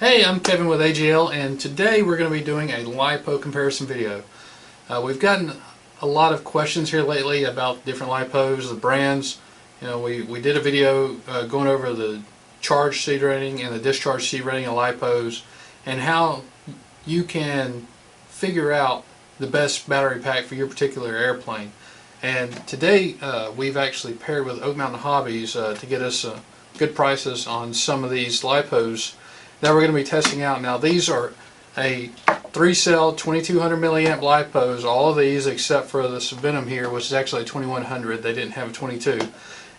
Hey, I'm Kevin with AGL, and today we're going to be doing a LiPo comparison video. We've gotten a lot of questions here lately about different LiPos, the brands. You know, we did a video going over the charge C rating and the discharge C rating of LiPos and how you can figure out the best battery pack for your particular airplane. And today we've actually paired with Oak Mountain Hobbies to get us good prices on some of these LiPos that we're going to be testing out. Now these are a 3-cell 2200 milliamp LiPos, all of these except for this Venom here, which is actually a 2100. They didn't have a 22.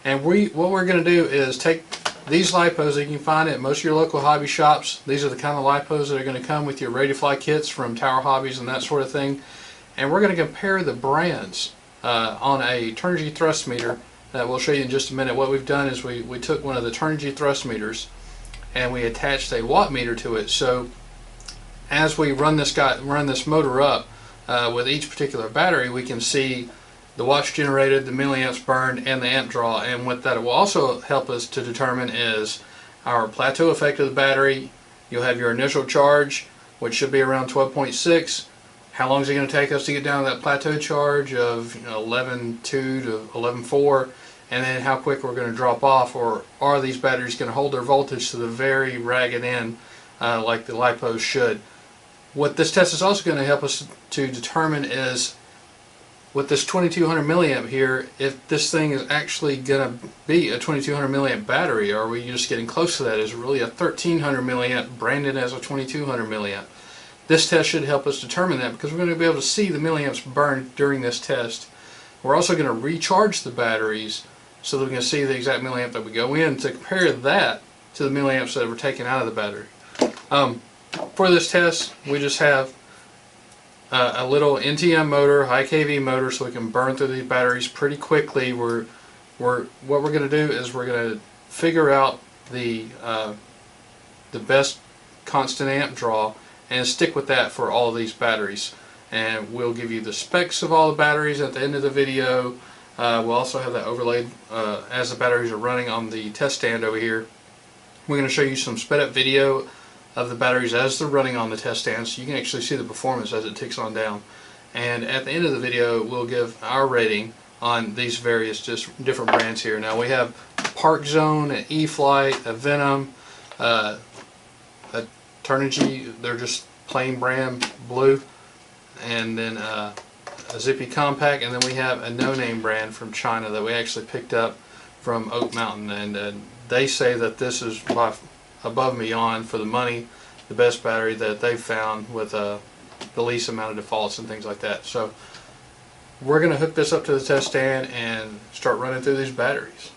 And what we're going to do is take these LiPos that you can find at most of your local hobby shops. These are the kind of LiPos that are going to come with your Ready to Fly kits from Tower Hobbies and that sort of thing. And we're going to compare the brands on a Turnigy thrust meter that we'll show you in just a minute. What we've done is we took one of the Turnigy thrust meters and we attached a watt meter to it. So as we run this motor up with each particular battery, we can see the watts generated, the milliamps burned, and the amp draw. And what that will also help us to determine is our plateau effect of the battery. You'll have your initial charge, which should be around 12.6. How long is it going to take us to get down to that plateau charge of 11.2 to 11.4? And then how quick we're going to drop off, or are these batteries going to hold their voltage to the very ragged end like the LiPos should. What this test is also going to help us to determine is, with this 2200 milliamp here, if this thing is actually going to be a 2200 milliamp battery, or are we just getting close to that? Is it really a 1300 milliamp branded as a 2200 milliamp? This test should help us determine that, because we're going to be able to see the milliamps burned during this test. We're also going to recharge the batteries so that we can see the exact milliamp that we go in to compare that to the milliamps that were taken out of the battery. For this test, we just have a little NTM motor, high kV motor, so we can burn through these batteries pretty quickly. What we're going to do is we're going to figure out the best constant amp draw and stick with that for all of these batteries. And we'll give you the specs of all the batteries at the end of the video. We'll also have that overlaid as the batteries are running on the test stand over here. We're going to show you some sped up video of the batteries as they're running on the test stand, so you can actually see the performance as it ticks on down. And at the end of the video, we'll give our rating on these various different brands here. Now we have Park Zone, an E-Flight, a Venom, a Turnigy, they're just plain brand blue, and then a Zippy compact, and then we have a no-name brand from China that we actually picked up from Oak Mountain, and they say that this is above and beyond, for the money, the best battery that they've found with the least amount of defaults and things like that. So we're going to hook this up to the test stand and start running through these batteries.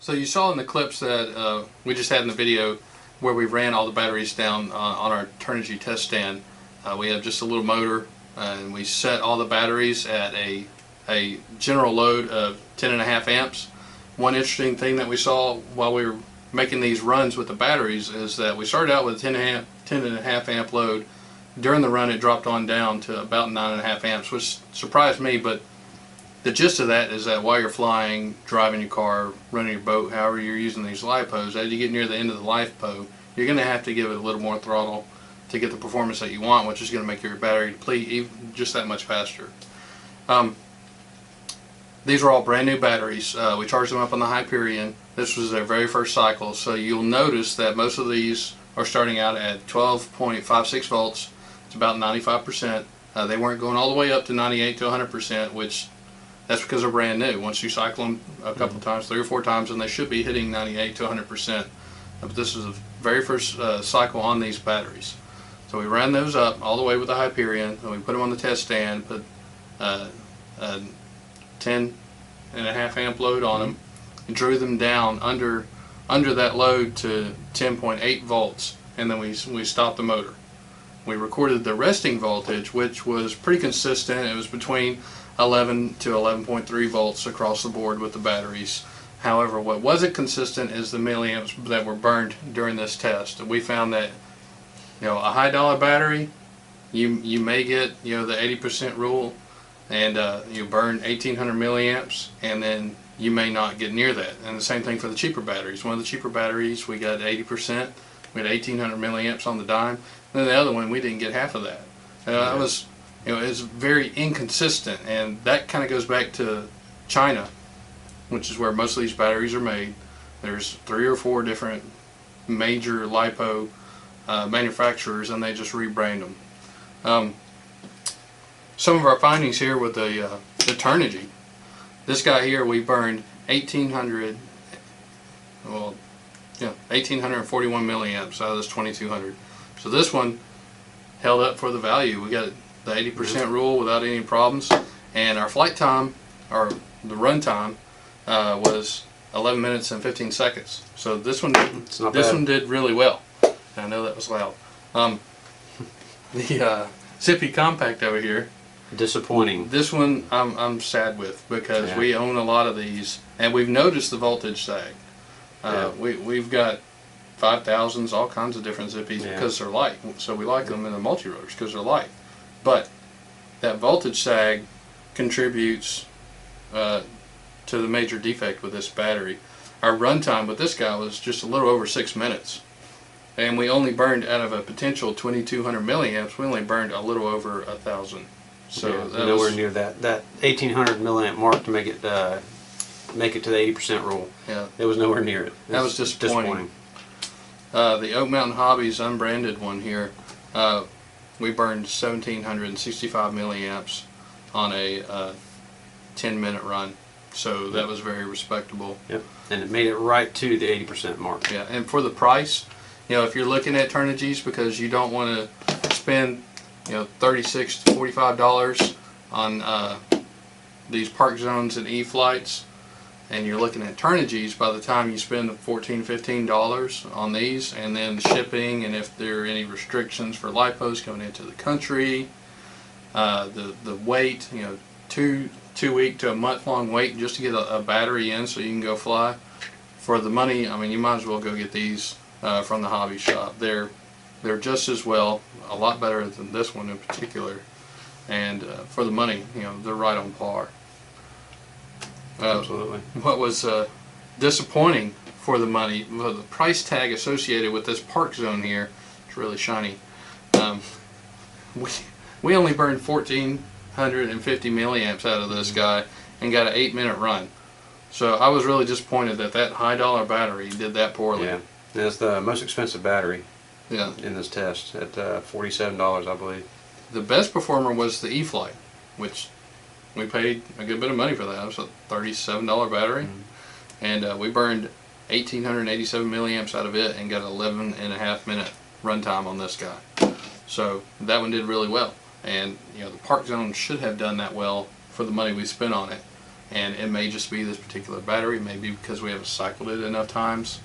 So you saw in the clips that we just had in the video where we ran all the batteries down on our Turnigy test stand. We have just a little motor, and we set all the batteries at a general load of 10.5 amps. One interesting thing that we saw while we were making these runs with the batteries is that we started out with a 10.5 amp load. During the run it dropped on down to about 9.5 amps, which surprised me, but the gist of that is that while you're flying, driving your car, running your boat, however you're using these LiPos, as you get near the end of the LiPo, you're going to have to give it a little more throttle to get the performance that you want, which is going to make your battery deplete even just that much faster. These are all brand new batteries. We charged them up on the Hyperion. This was their very first cycle, so you'll notice that most of these are starting out at 12.56 volts. It's about 95%. They weren't going all the way up to 98 to 100%, which that's because they're brand new. Once you cycle them a couple times, 3 or 4 times, and they should be hitting 98 to 100%. But this is the very first cycle on these batteries. So we ran those up all the way with the Hyperion, and we put them on the test stand, put 10.5 amp load on them, and drew them down under that load to 10.8 volts, and then we stopped the motor. We recorded the resting voltage, which was pretty consistent. It was between 11 to 11.3 volts across the board with the batteries. However, what wasn't consistent is the milliamps that were burned during this test. We found that, you know, a high dollar battery, you may get, you know, the 80% rule, and you burn 1800 milliamps, and then you may not get near that. And the same thing for the cheaper batteries. One of the cheaper batteries, we got 80%. We had 1800 milliamps on the dime. And then the other one, we didn't get half of that. It was, you know, it's very inconsistent, and that kind of goes back to China, which is where most of these batteries are made. There's 3 or 4 different major LiPo manufacturers, and they just rebrand them. Some of our findings here with the Turnigy. This guy here, we burned 1841 milliamps out of this 2200. So this one held up for the value. We got the 80% rule without any problems, and our flight time, or the runtime, was 11 minutes and 15 seconds. So this one did really well. I know that was loud. The Zippy compact over here, disappointing. This one I'm sad with, because we own a lot of these, and we've noticed the voltage sag. We've got 5000s, all kinds of different Zippies, because they're light. So we like them in the multi-rotors because they're light. But that voltage sag contributes to the major defect with this battery. Our runtime with this guy was just a little over 6 minutes. And we only burned, out of a potential 2200 milliamps, we only burned a little over 1000. So that nowhere near that 1800 milliamp mark to make it to the 80% rule. Yeah, it was nowhere near it. That was disappointing. The Oak Mountain Hobbies unbranded one here, we burned 1765 milliamps on a 10-minute run. So that was very respectable. Yep, and it made it right to the 80% mark. Yeah, and for the price, you know, if you're looking at Turnigys because you don't want to spend, you know, $36 to $45 on these park zones and E-flights, and you're looking at Turnigys, by the time you spend the $14, $15 on these, and then shipping, and if there are any restrictions for LiPos coming into the country, the wait, you know, two week to a month long wait just to get a battery in so you can go fly. For the money, I mean, you might as well go get these from the hobby shop. They're just as well, a lot better than this one in particular, and for the money, you know, they're right on par. Absolutely. What was disappointing for the money, well, the price tag associated with this park zone here, it's really shiny. We only burned 1450 milliamps out of this guy and got an 8-minute run. So I was really disappointed that that high dollar battery did that poorly. Yeah, it's the most expensive battery. Yeah. In this test at $47, I believe. The best performer was the E-Flight, which we paid a good bit of money for that. It was a $37 battery, and we burned 1887 milliamps out of it and got 11.5 minute runtime on this guy. So that one did really well, and you know, the park zone should have done that well for the money we spent on it. and it may just be this particular battery, maybe because we haven't cycled it enough times.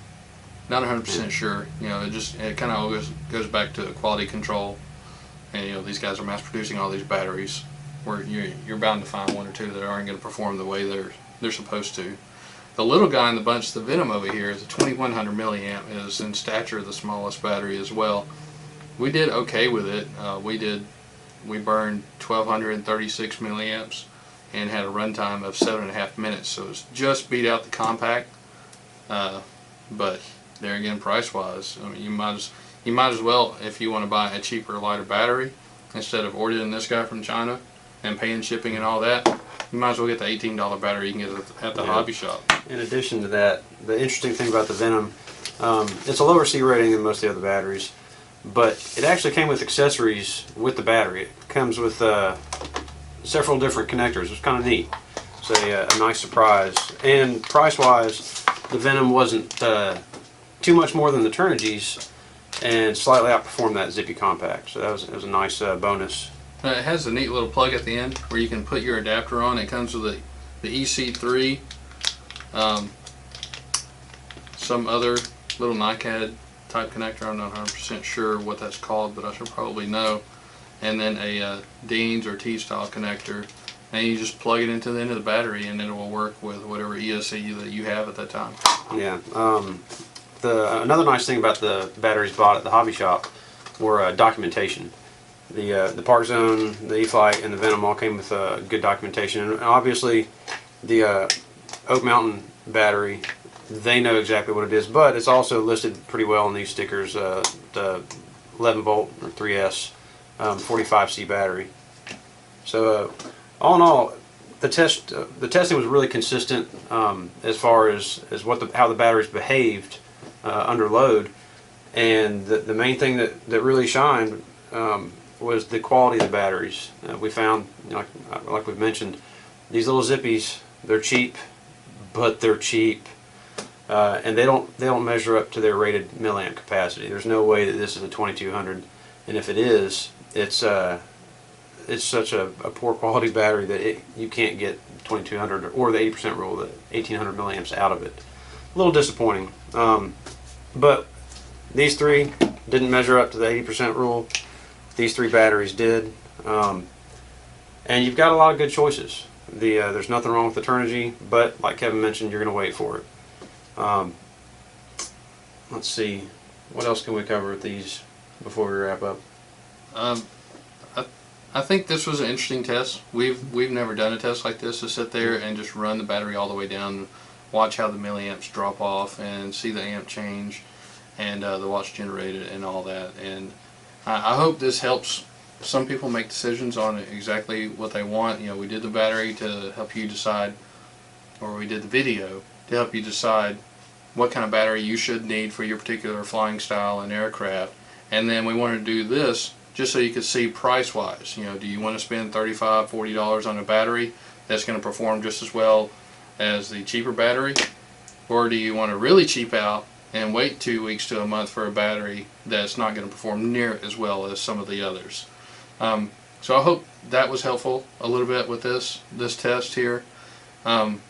Not 100% sure. You know, it kind of all goes back to quality control, and you know these guys are mass producing all these batteries, where you're bound to find one or two that aren't going to perform the way they're supposed to. The little guy in the bunch, the Venom over here, is a 2100 milliamp. It is in stature the smallest battery as well. We did okay with it. We burned 1236 milliamps and had a runtime of 7.5 minutes. So it's just beat out the compact. But there again, price-wise, I mean, you might as well, if you want to buy a cheaper, lighter battery, instead of ordering this guy from China and paying shipping and all that, you might as well get the $18 battery you can get at the hobby shop. In addition to that, the interesting thing about the Venom, it's a lower C rating than most of the other batteries, but it actually came with accessories with the battery. It comes with several different connectors. It's kind of neat. It's a nice surprise. And price-wise, the Venom wasn't too much more than the Turnigy's, and slightly outperformed that Zippy compact. So that was a nice bonus. It has a neat little plug at the end where you can put your adapter on. It comes with the EC3, some other little NiCad type connector. I'm not 100% sure what that's called, but I should probably know. And then a Dean's or T-style connector, and you just plug it into the end of the battery, and it will work with whatever ESC that you have at that time. Yeah. Another nice thing about the batteries bought at the hobby shop were documentation. The Park Zone, the E-Flight, and the Venom all came with good documentation. And obviously, the Oak Mountain battery, they know exactly what it is, but it's also listed pretty well in these stickers. The 11 volt or 3S 45C battery. So all in all, the testing was really consistent as far as how the batteries behaved under load, and the main thing that really shined was the quality of the batteries. We found, you know, like we've mentioned, these little Zippies, they're cheap, but they're cheap, and they don't measure up to their rated milliamp capacity. There's no way that this is a 2200, and if it is, it's such a poor quality battery that you can't get 2200 or the 80% rule, the 1800 milliamps out of it. A little disappointing, but these three didn't measure up to the 80% rule. These three batteries did, and you've got a lot of good choices. There's nothing wrong with the Turnigy, but like Kevin mentioned, you're going to wait for it. Let's see, what else can we cover with these before we wrap up? I think this was an interesting test. We've never done a test like this, to sit there and just run the battery all the way down, watch how the milliamps drop off, and see the amp change, and the watts generated and all that. And I hope this helps some people make decisions on exactly what they want. You know, we did the battery to help you decide, or we did the video to help you decide what kind of battery you should need for your particular flying style and aircraft. And then we wanted to do this just so you could see price-wise. You know, do you want to spend $35, $40 on a battery that's going to perform just as well as the cheaper battery, or do you want to really cheap out and wait 2 weeks to a month for a battery that's not going to perform near as well as some of the others? So I hope that was helpful a little bit with this test here. One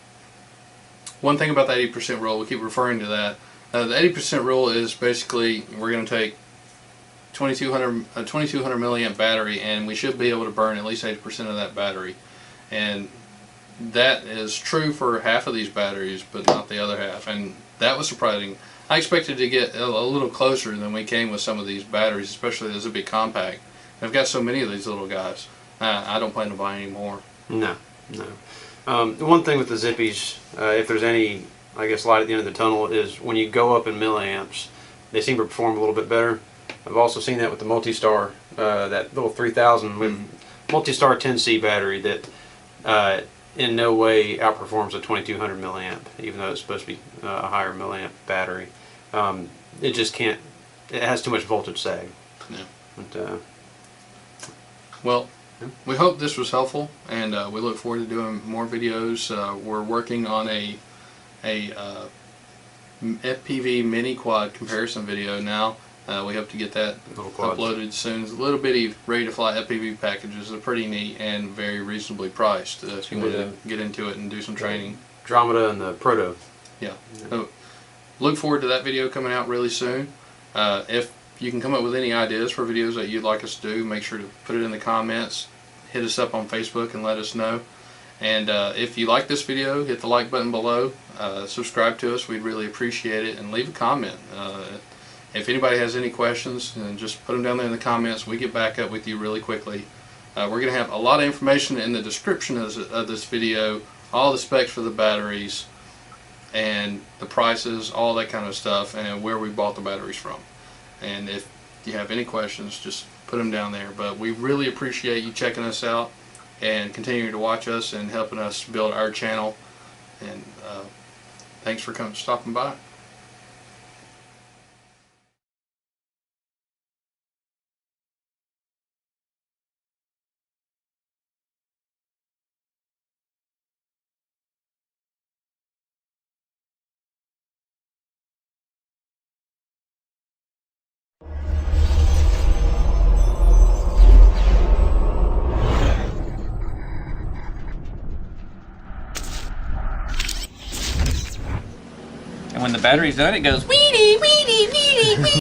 thing about the 80% rule, we keep referring to that. The 80% rule is basically we're going to take a 2200 milliamp battery, and we should be able to burn at least 80% of that battery. And that is true for half of these batteries, but not the other half. And that was surprising. I expected to get a little closer than we came with some of these batteries, especially the Zippy compact. I've got so many of these little guys. I don't plan to buy any more. No. The one thing with the Zippies, if there's any, I guess, light at the end of the tunnel, is when you go up in milliamps, they seem to perform a little bit better. I've also seen that with the Multi-Star, that little 3000 with Multi-Star 10C battery that in no way outperforms a 2200 milliamp, even though it's supposed to be a higher milliamp battery. It just can't. It has too much voltage sag. Yeah. But, well, we hope this was helpful, and we look forward to doing more videos. We're working on a FPV mini quad comparison video now. We hope to get that Little quads. uploaded soon. It's a little bitty ready-to-fly FPV packages. They're pretty neat and very reasonably priced if you want to get into it and do some training. Andromeda and the Proto. Yeah. So look forward to that video coming out really soon. If you can come up with any ideas for videos that you'd like us to do, make sure to put it in the comments. Hit us up on Facebook and let us know. And if you like this video, hit the like button below. Subscribe to us. We'd really appreciate it. And leave a comment. If anybody has any questions, just put them down there in the comments. We get back up with you really quickly. We're going to have a lot of information in the description of this video. All the specs for the batteries and the prices, all that kind of stuff, and where we bought the batteries from. And if you have any questions, just put them down there. But we really appreciate you checking us out and continuing to watch us and helping us build our channel. And thanks for stopping by. And when the battery's done, it goes wee-dee, wee-dee, wee-dee, wee-dee.